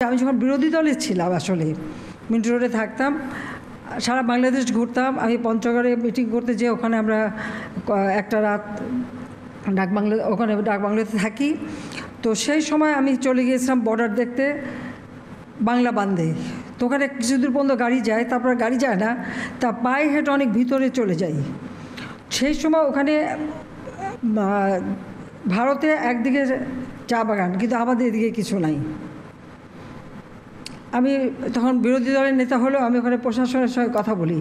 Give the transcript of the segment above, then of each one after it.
আমি যখন বিরোধী দলে ছিলাম আসলে মিন্টু রোডে থাকতাম, সারা বাংলাদেশ ঘুরতাম। আমি পঞ্চগড়ে মিটিং করতে যেয়ে ওখানে আমরা একটা রাত ডাকবাংলোতে থাকি। তো সেই সময় আমি চলে গিয়েছিলাম বর্ডার দেখতে বাংলা বান্ধে। তো ওখানে কিছু দূর পর্যন্ত গাড়ি যায়, তারপর গাড়ি যায় না, তা পায়ে হেঁটে অনেক ভিতরে চলে যাই। সেই সময় ওখানে ভারতে একদিকে চা বাগান, কিন্তু আমাদের এদিকে কিছু নাই। আমি তখন বিরোধী দলের নেতা হলেও আমি ওখানে প্রশাসনের সঙ্গে কথা বলি।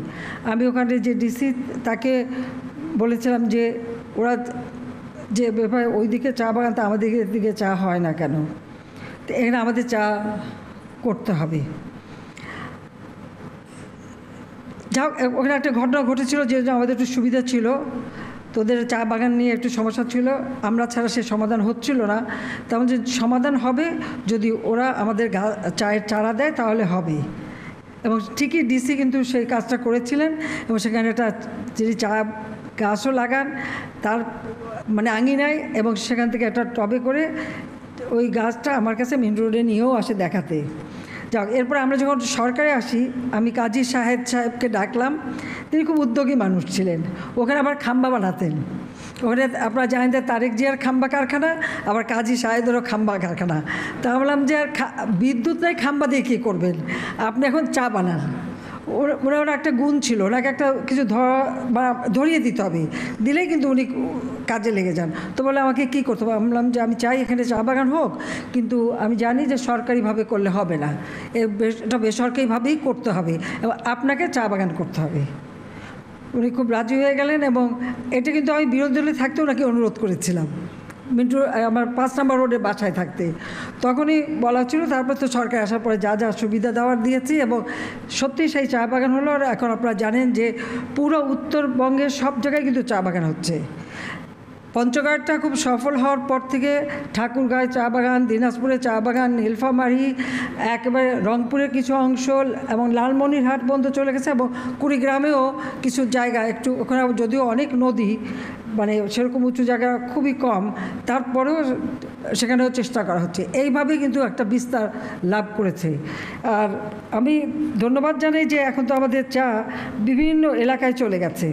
আমি ওখানে যে ডিসি তাকে বলেছিলাম যে ওরা যে ব্যাপারে ওইদিকে চা বাগান, তা আমাদের দিকে চা হয় না কেন, তো এখানে আমাদের চা করতে হবে। যাও, ওখানে একটা ঘটনা ঘটেছিল যে আমাদের একটু সুবিধা ছিল, তোদের চা বাগান নিয়ে একটু সমস্যা ছিল, আমরা ছাড়া সে সমাধান হচ্ছিল না। তেমন যে সমাধান হবে যদি ওরা আমাদের চায়ের চারা দেয় তাহলে হবে। এবং ঠিকই ডিসি কিন্তু সেই কাজটা করেছিলেন, এবং সেখানে একটা যিনি চা গাছও লাগান তার মানে আঙিনায়, এবং সেখান থেকে একটা টবে করে ওই গাছটা আমার কাছে মেন রোডে নিয়েও আসে দেখাতে। যাক, এরপর আমরা যখন সরকারে আসি, আমি কাজী সাহেবকে ডাকলাম। তিনি খুব উদ্যোগী মানুষ ছিলেন। ওখানে আবার খাম্বা বানাতেন। ওখানে আপনারা জানেন যে তারেক জিয়ার খাম্বা কারখানা, আবার কাজী সাহেদেরও খাম্বা কারখানা। তা বললাম যে আর বিদ্যুৎ নাই, খাম্বা দিয়ে কী করবেন, আপনি এখন চা বানান। ওরা একটা গুণ ছিল, ওনাকে একটা কিছু ধরিয়ে দিতে হবে, দিলেই কিন্তু উনি কাজে লেগে যান। তো বলে আমাকে কী করতে হবে? আমি বললাম যে আমি চাই এখানে চা বাগান হোক, কিন্তু আমি জানি যে সরকারিভাবে করলে হবে না, এটা বেসরকারিভাবেই করতে হবে, এবং আপনাকে চা বাগান করতে হবে। উনি খুব রাজি হয়ে গেলেন, এবং এটা কিন্তু আমি বিরোধী দলে থাকতে ওনাকে অনুরোধ করেছিলাম, মিন্টু আমার 5 নম্বর রোডে বাসায় থাকতে। তখনই বলা ছিল। তারপর তো সরকার আসার পরে যা যা সুবিধা দেওয়ার দিয়েছি, এবং সত্যি সেই চা বাগান হলো। আর এখন আপনারা জানেন যে পুরো উত্তরবঙ্গের সব জায়গায় কিন্তু চা বাগান হচ্ছে। পঞ্চগড়টা খুব সফল হওয়ার পর থেকে ঠাকুরগাঁয় চা বাগান, দিনাজপুরে চা বাগান, নীলফামারী, একেবারে রংপুরের কিছু অংশ এবং লালমনিরহাট পর্যন্ত চলে গেছে, এবং কুড়িগ্রামেও কিছু জায়গা একটু, ওখানে যদিও অনেক নদী, মানে সেরকম উঁচু জায়গা খুবই কম, তারপরেও সেখানেও চেষ্টা করা হচ্ছে। এইভাবেই কিন্তু একটা বিস্তার লাভ করেছে। আর আমি ধন্যবাদ জানাই যে এখন তো আমাদের চা বিভিন্ন এলাকায় চলে গেছে।